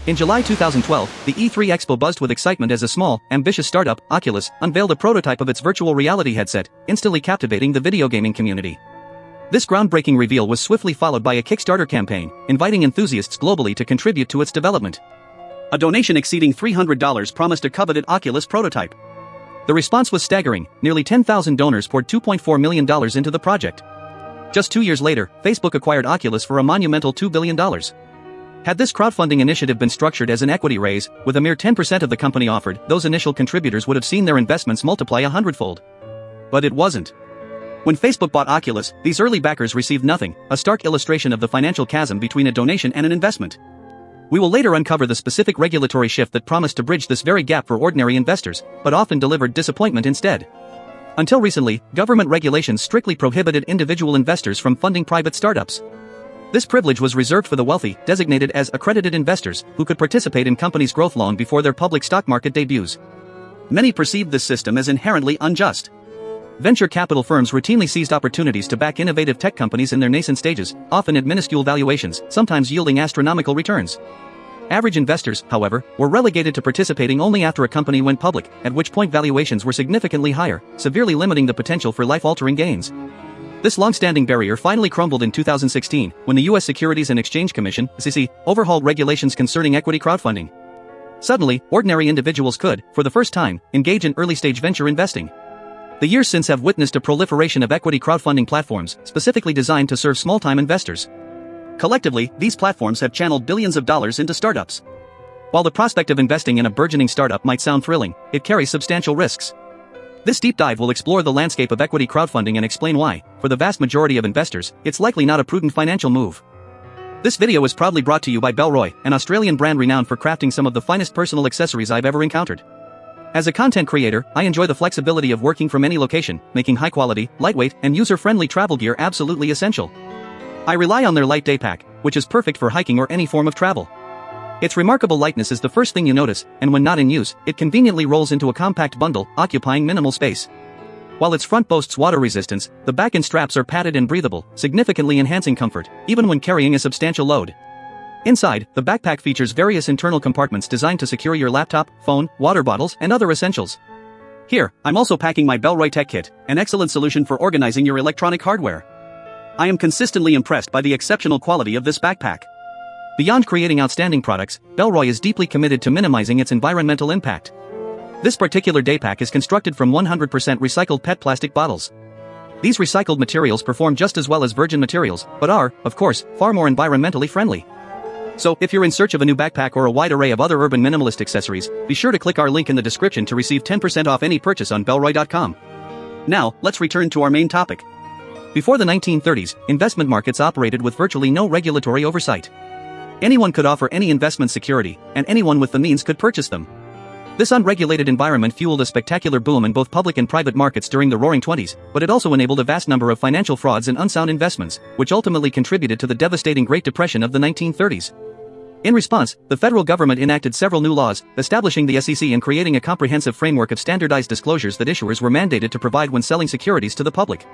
In July 2012, the E3 Expo buzzed with excitement as a small, ambitious startup, Oculus, unveiled a prototype of its virtual reality headset, instantly captivating the video gaming community. This groundbreaking reveal was swiftly followed by a Kickstarter campaign, inviting enthusiasts globally to contribute to its development. A donation exceeding $300 promised a coveted Oculus prototype. The response was staggering. Nearly 10,000 donors poured $2.4 million into the project. Just 2 years later, Facebook acquired Oculus for a monumental $2 billion. Had this crowdfunding initiative been structured as an equity raise, with a mere 10% of the company offered, those initial contributors would have seen their investments multiply 100-fold. But it wasn't. When Facebook bought Oculus, these early backers received nothing, a stark illustration of the financial chasm between a donation and an investment. We will later uncover the specific regulatory shift that promised to bridge this very gap for ordinary investors, but often delivered disappointment instead. Until recently, government regulations strictly prohibited individual investors from funding private startups. This privilege was reserved for the wealthy, designated as accredited investors, who could participate in companies' growth long before their public stock market debuts. Many perceived this system as inherently unjust. Venture capital firms routinely seized opportunities to back innovative tech companies in their nascent stages, often at minuscule valuations, sometimes yielding astronomical returns. Average investors, however, were relegated to participating only after a company went public, at which point valuations were significantly higher, severely limiting the potential for life-altering gains. This long-standing barrier finally crumbled in 2016, when the U.S. Securities and Exchange Commission, SEC, overhauled regulations concerning equity crowdfunding. Suddenly, ordinary individuals could, for the first time, engage in early-stage venture investing. The years since have witnessed a proliferation of equity crowdfunding platforms, specifically designed to serve small-time investors. Collectively, these platforms have channeled billions of dollars into startups. While the prospect of investing in a burgeoning startup might sound thrilling, it carries substantial risks. This deep dive will explore the landscape of equity crowdfunding and explain why, for the vast majority of investors, it's likely not a prudent financial move. This video is proudly brought to you by Bellroy, an Australian brand renowned for crafting some of the finest personal accessories I've ever encountered. As a content creator, I enjoy the flexibility of working from any location, making high-quality, lightweight, and user-friendly travel gear absolutely essential. I rely on their light day pack, which is perfect for hiking or any form of travel. Its remarkable lightness is the first thing you notice, and when not in use, it conveniently rolls into a compact bundle, occupying minimal space. While its front boasts water resistance, the back and straps are padded and breathable, significantly enhancing comfort, even when carrying a substantial load. Inside, the backpack features various internal compartments designed to secure your laptop, phone, water bottles, and other essentials. Here, I'm also packing my Bellroy Tech Kit, an excellent solution for organizing your electronic hardware. I am consistently impressed by the exceptional quality of this backpack. Beyond creating outstanding products, Bellroy is deeply committed to minimizing its environmental impact. This particular daypack is constructed from 100% recycled PET plastic bottles. These recycled materials perform just as well as virgin materials, but are, of course, far more environmentally friendly. So, if you're in search of a new backpack or a wide array of other urban minimalist accessories, be sure to click our link in the description to receive 10% off any purchase on Bellroy.com. Now, let's return to our main topic. Before the 1930s, investment markets operated with virtually no regulatory oversight. Anyone could offer any investment security, and anyone with the means could purchase them. This unregulated environment fueled a spectacular boom in both public and private markets during the Roaring Twenties, but it also enabled a vast number of financial frauds and unsound investments, which ultimately contributed to the devastating Great Depression of the 1930s. In response, the federal government enacted several new laws, establishing the SEC and creating a comprehensive framework of standardized disclosures that issuers were mandated to provide when selling securities to the public.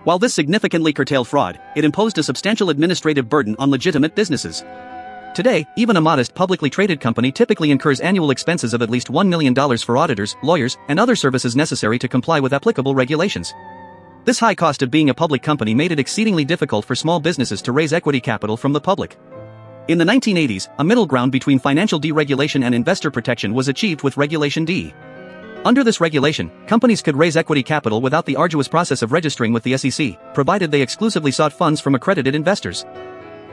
While this significantly curtailed fraud, it imposed a substantial administrative burden on legitimate businesses. Today, even a modest publicly traded company typically incurs annual expenses of at least $1 million for auditors, lawyers, and other services necessary to comply with applicable regulations. This high cost of being a public company made it exceedingly difficult for small businesses to raise equity capital from the public. In the 1980s, a middle ground between financial deregulation and investor protection was achieved with Regulation D. Under this regulation, companies could raise equity capital without the arduous process of registering with the SEC, provided they exclusively sought funds from accredited investors.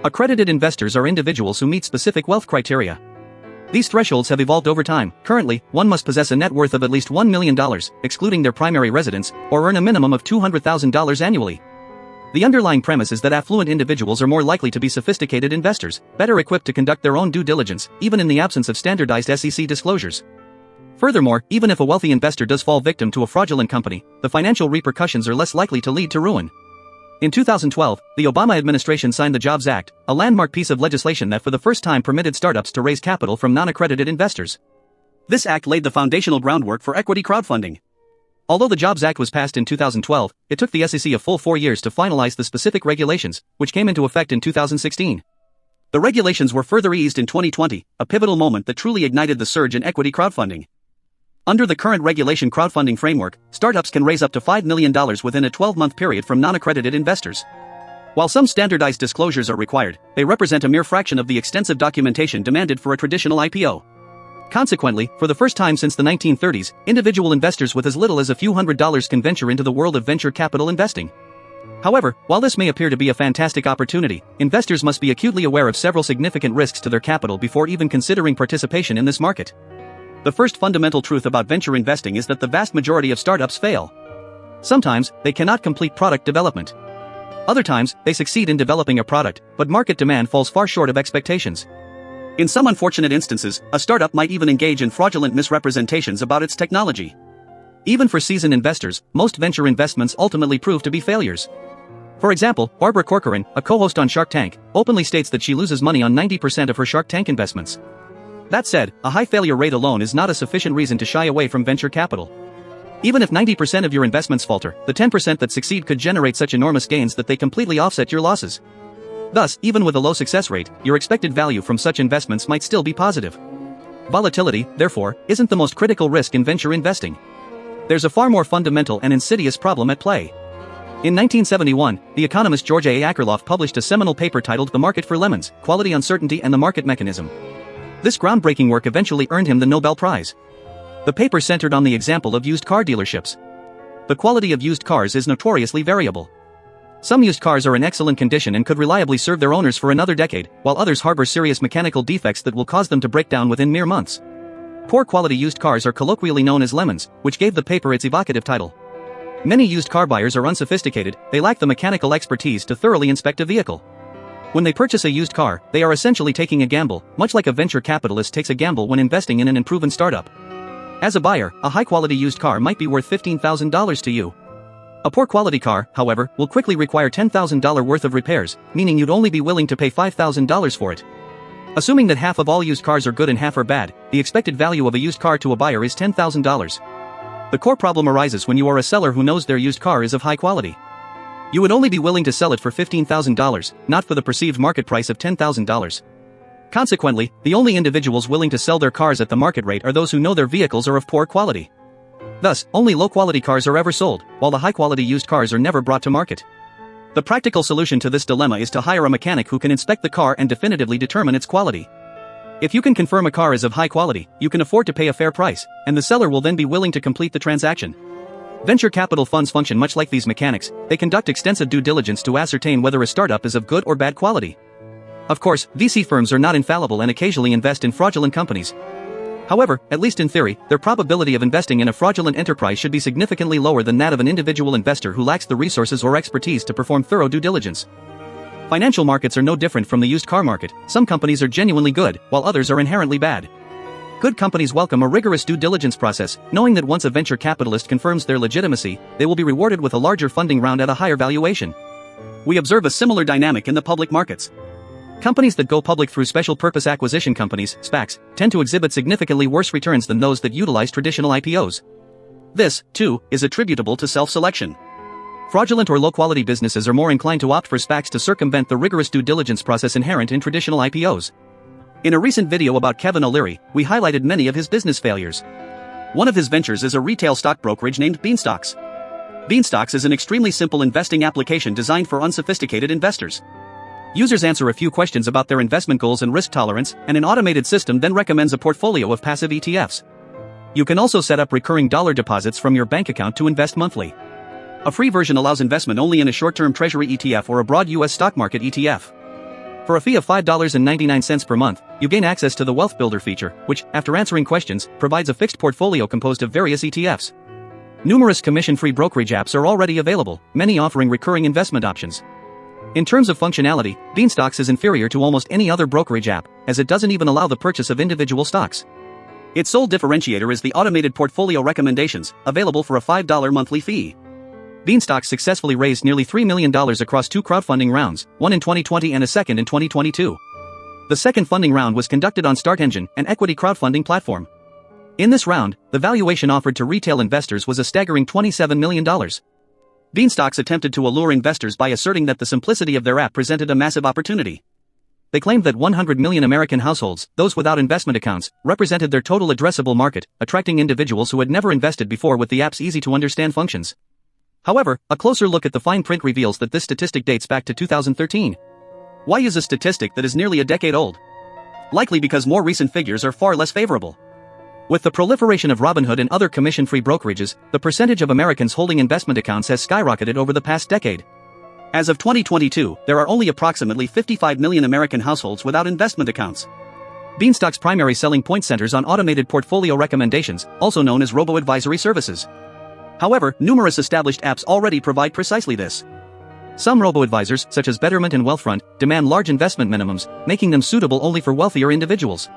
Accredited investors are individuals who meet specific wealth criteria. These thresholds have evolved over time. Currently, one must possess a net worth of at least $1 million, excluding their primary residence, or earn a minimum of $200,000 annually. The underlying premise is that affluent individuals are more likely to be sophisticated investors, better equipped to conduct their own due diligence, even in the absence of standardized SEC disclosures. Furthermore, even if a wealthy investor does fall victim to a fraudulent company, the financial repercussions are less likely to lead to ruin. In 2012, the Obama administration signed the Jobs Act, a landmark piece of legislation that for the first time permitted startups to raise capital from non-accredited investors. This act laid the foundational groundwork for equity crowdfunding. Although the Jobs Act was passed in 2012, it took the SEC a full 4 years to finalize the specific regulations, which came into effect in 2016. The regulations were further eased in 2020, a pivotal moment that truly ignited the surge in equity crowdfunding. Under the current regulation crowdfunding framework, startups can raise up to $5 million within a 12-month period from non-accredited investors. While some standardized disclosures are required, they represent a mere fraction of the extensive documentation demanded for a traditional IPO. Consequently, for the first time since the 1930s, individual investors with as little as a few $100s can venture into the world of venture capital investing. However, while this may appear to be a fantastic opportunity, investors must be acutely aware of several significant risks to their capital before even considering participation in this market. The first fundamental truth about venture investing is that the vast majority of startups fail. Sometimes, they cannot complete product development. Other times, they succeed in developing a product, but market demand falls far short of expectations. In some unfortunate instances, a startup might even engage in fraudulent misrepresentations about its technology. Even for seasoned investors, most venture investments ultimately prove to be failures. For example, Barbara Corcoran, a co-host on Shark Tank, openly states that she loses money on 90% of her Shark Tank investments. That said, a high failure rate alone is not a sufficient reason to shy away from venture capital. Even if 90% of your investments falter, the 10% that succeed could generate such enormous gains that they completely offset your losses. Thus, even with a low success rate, your expected value from such investments might still be positive. Volatility, therefore, isn't the most critical risk in venture investing. There's a far more fundamental and insidious problem at play. In 1971, the economist George A. Akerlof published a seminal paper titled The Market for Lemons: Quality Uncertainty and the Market Mechanism. This groundbreaking work eventually earned him the Nobel Prize. The paper centered on the example of used car dealerships. The quality of used cars is notoriously variable. Some used cars are in excellent condition and could reliably serve their owners for another decade, while others harbor serious mechanical defects that will cause them to break down within mere months. Poor quality used cars are colloquially known as lemons, which gave the paper its evocative title. Many used car buyers are unsophisticated, they lack the mechanical expertise to thoroughly inspect a vehicle. When they purchase a used car, they are essentially taking a gamble, much like a venture capitalist takes a gamble when investing in an unproven startup. As a buyer, a high-quality used car might be worth $15,000 to you. A poor quality car, however, will quickly require $10,000 worth of repairs, meaning you'd only be willing to pay $5,000 for it. Assuming that half of all used cars are good and half are bad, the expected value of a used car to a buyer is $10,000. The core problem arises when you are a seller who knows their used car is of high quality. You would only be willing to sell it for $15,000, not for the perceived market price of $10,000. Consequently, the only individuals willing to sell their cars at the market rate are those who know their vehicles are of poor quality. Thus, only low-quality cars are ever sold, while the high-quality used cars are never brought to market. The practical solution to this dilemma is to hire a mechanic who can inspect the car and definitively determine its quality. If you can confirm a car is of high quality, you can afford to pay a fair price, and the seller will then be willing to complete the transaction. Venture capital funds function much like these mechanics. They conduct extensive due diligence to ascertain whether a startup is of good or bad quality. Of course, VC firms are not infallible and occasionally invest in fraudulent companies. However, at least in theory, their probability of investing in a fraudulent enterprise should be significantly lower than that of an individual investor who lacks the resources or expertise to perform thorough due diligence. Financial markets are no different from the used car market. Some companies are genuinely good, while others are inherently bad. Good companies welcome a rigorous due diligence process, knowing that once a venture capitalist confirms their legitimacy, they will be rewarded with a larger funding round at a higher valuation. We observe a similar dynamic in the public markets. Companies that go public through special purpose acquisition companies, SPACs, tend to exhibit significantly worse returns than those that utilize traditional IPOs. This, too, is attributable to self-selection. Fraudulent or low-quality businesses are more inclined to opt for SPACs to circumvent the rigorous due diligence process inherent in traditional IPOs. In a recent video about Kevin O'Leary, we highlighted many of his business failures. One of his ventures is a retail stock brokerage named Beanstocks. Beanstocks is an extremely simple investing application designed for unsophisticated investors. Users answer a few questions about their investment goals and risk tolerance, and an automated system then recommends a portfolio of passive ETFs. You can also set up recurring dollar deposits from your bank account to invest monthly. A free version allows investment only in a short-term treasury ETF or a broad U.S. stock market ETF. For a fee of $5.99 per month, you gain access to the Wealth Builder feature, which, after answering questions, provides a fixed portfolio composed of various ETFs. Numerous commission-free brokerage apps are already available, many offering recurring investment options. In terms of functionality, Beanstocks is inferior to almost any other brokerage app, as it doesn't even allow the purchase of individual stocks. Its sole differentiator is the automated portfolio recommendations, available for a $5 monthly fee. Beanstocks successfully raised nearly $3 million across 2 crowdfunding rounds, one in 2020 and a second in 2022. The second funding round was conducted on StartEngine, an equity crowdfunding platform. In this round, the valuation offered to retail investors was a staggering $27 million. Beanstocks attempted to allure investors by asserting that the simplicity of their app presented a massive opportunity. they claimed that 100 million American households, those without investment accounts, represented their total addressable market, attracting individuals who had never invested before with the app's easy-to-understand functions. However, a closer look at the fine print reveals that this statistic dates back to 2013. Why use a statistic that is nearly a decade old? Likely because more recent figures are far less favorable. With the proliferation of Robinhood and other commission-free brokerages, the percentage of Americans holding investment accounts has skyrocketed over the past decade. As of 2022, there are only approximately 55 million American households without investment accounts. Beanstocks' primary selling point centers on automated portfolio recommendations, also known as robo-advisory services. However, numerous established apps already provide precisely this. Some robo-advisors, such as Betterment and Wealthfront, demand large investment minimums, making them suitable only for wealthier individuals.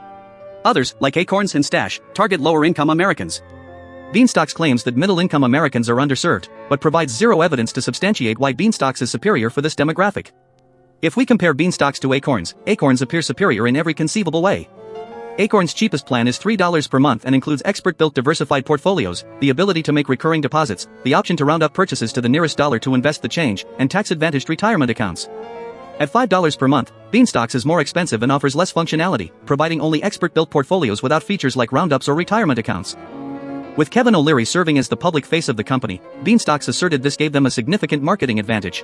Others, like Acorns and Stash, target lower-income Americans. Beanstocks claims that middle-income Americans are underserved, but provides zero evidence to substantiate why Beanstocks is superior for this demographic. If we compare Beanstocks to Acorns, Acorns appear superior in every conceivable way. Acorns' cheapest plan is $3 per month and includes expert-built diversified portfolios, the ability to make recurring deposits, the option to round up purchases to the nearest dollar to invest the change, and tax-advantaged retirement accounts. At $5 per month, Beanstocks is more expensive and offers less functionality, providing only expert-built portfolios without features like roundups or retirement accounts. With Kevin O'Leary serving as the public face of the company, Beanstocks asserted this gave them a significant marketing advantage.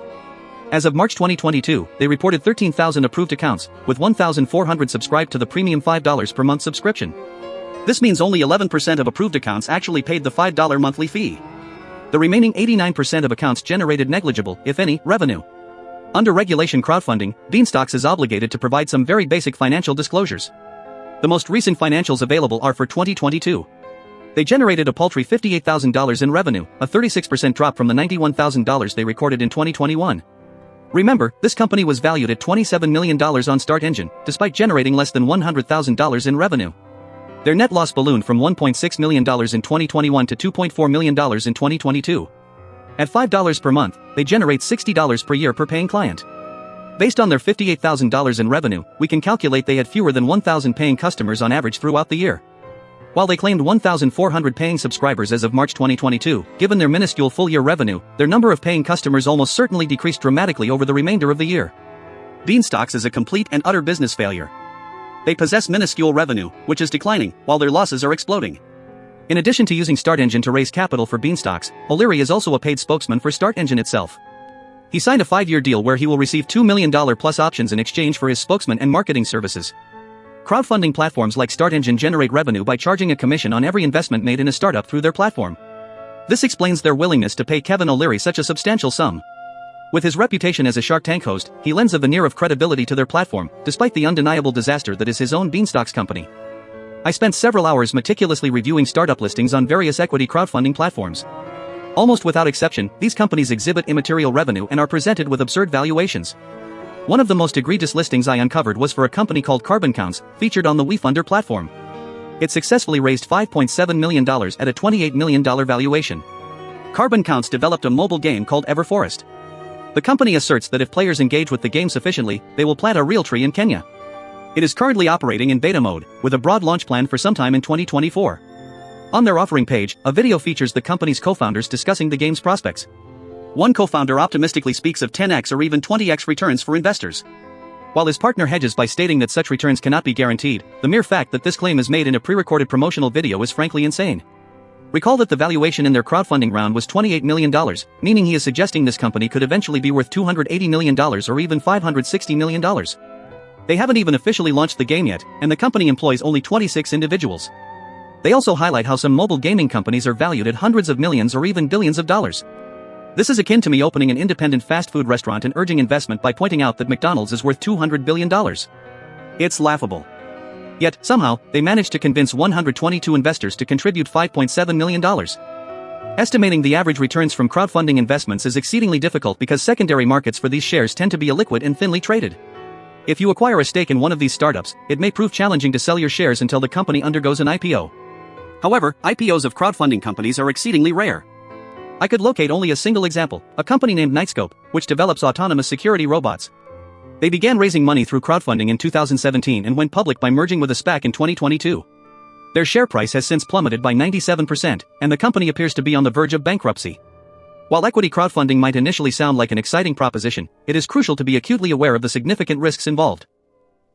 As of March 2022, they reported 13,000 approved accounts, with 1,400 subscribed to the premium $5 per month subscription. This means only 11% of approved accounts actually paid the $5 monthly fee. The remaining 89% of accounts generated negligible, if any, revenue. Under regulation crowdfunding, Beanstocks is obligated to provide some very basic financial disclosures. The most recent financials available are for 2022. They generated a paltry $58,000 in revenue, a 36% drop from the $91,000 they recorded in 2021. Remember, this company was valued at $27 million on Start Engine, despite generating less than $100,000 in revenue. Their net loss ballooned from $1.6 million in 2021 to $2.4 million in 2022. At $5 per month, they generate $60 per year per paying client. Based on their $58,000 in revenue, we can calculate they had fewer than 1,000 paying customers on average throughout the year. While they claimed 1,400 paying subscribers as of March 2022, given their minuscule full-year revenue, their number of paying customers almost certainly decreased dramatically over the remainder of the year. Beanstocks is a complete and utter business failure. They possess minuscule revenue, which is declining, while their losses are exploding. In addition to using Start Engine to raise capital for Beanstocks, O'Leary is also a paid spokesman for Start Engine itself. He signed a 5-year deal where he will receive $2 million plus options in exchange for his spokesman and marketing services. Crowdfunding platforms like Start Engine generate revenue by charging a commission on every investment made in a startup through their platform. This explains their willingness to pay Kevin O'Leary such a substantial sum. With his reputation as a Shark Tank host, he lends a veneer of credibility to their platform, despite the undeniable disaster that is his own Beanstocks company. I spent several hours meticulously reviewing startup listings on various equity crowdfunding platforms. Almost without exception, these companies exhibit immaterial revenue and are presented with absurd valuations. One of the most egregious listings I uncovered was for a company called Carbon Counts, featured on the WeFunder platform. It successfully raised $5.7 million at a $28 million valuation. Carbon Counts developed a mobile game called Everforest. The company asserts that if players engage with the game sufficiently, they will plant a real tree in Kenya. It is currently operating in beta mode, with a broad launch plan for sometime in 2024. On their offering page, a video features the company's co-founders discussing the game's prospects. One co-founder optimistically speaks of 10x or even 20x returns for investors. While his partner hedges by stating that such returns cannot be guaranteed, the mere fact that this claim is made in a pre-recorded promotional video is frankly insane. Recall that the valuation in their crowdfunding round was $28 million, meaning he is suggesting this company could eventually be worth $280 million or even $560 million. They haven't even officially launched the game yet, and the company employs only 26 individuals. They also highlight how some mobile gaming companies are valued at hundreds of millions or even billions of dollars. This is akin to me opening an independent fast food restaurant and urging investment by pointing out that McDonald's is worth $200 billion. It's laughable. Yet, somehow, they managed to convince 122 investors to contribute $5.7 million. Estimating the average returns from crowdfunding investments is exceedingly difficult because secondary markets for these shares tend to be illiquid and thinly traded. If you acquire a stake in one of these startups, it may prove challenging to sell your shares until the company undergoes an IPO. However, IPOs of crowdfunding companies are exceedingly rare. I could locate only a single example, a company named Nightscope, which develops autonomous security robots. They began raising money through crowdfunding in 2017 and went public by merging with a SPAC in 2022. Their share price has since plummeted by 97%, and the company appears to be on the verge of bankruptcy. While equity crowdfunding might initially sound like an exciting proposition, it is crucial to be acutely aware of the significant risks involved.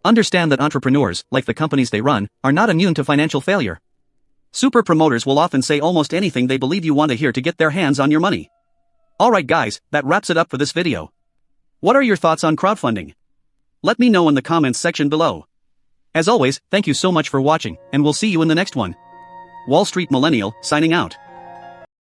Understand that entrepreneurs, like the companies they run, are not immune to financial failure. Super promoters will often say almost anything they believe you want to hear to get their hands on your money. Alright guys, that wraps it up for this video. What are your thoughts on crowdfunding? Let me know in the comments section below. As always, thank you so much for watching, and we'll see you in the next one. Wall Street Millennial, signing out.